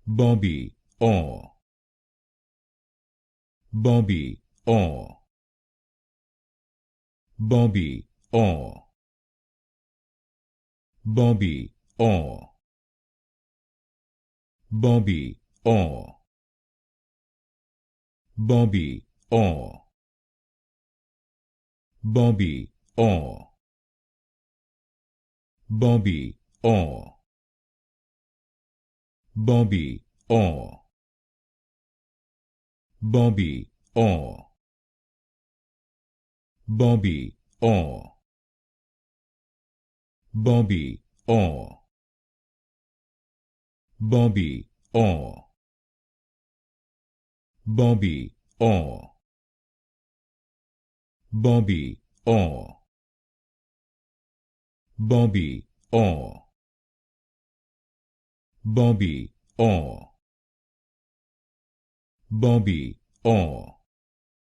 Bobby or Bobby or Bobby or Bobby or Bobby or Bobby or Bobby or Bobby or Bobby or Bobby or Bobby or Bobby or Bobby or Bobby or Bobby or Bobby or Bobby or Bobby or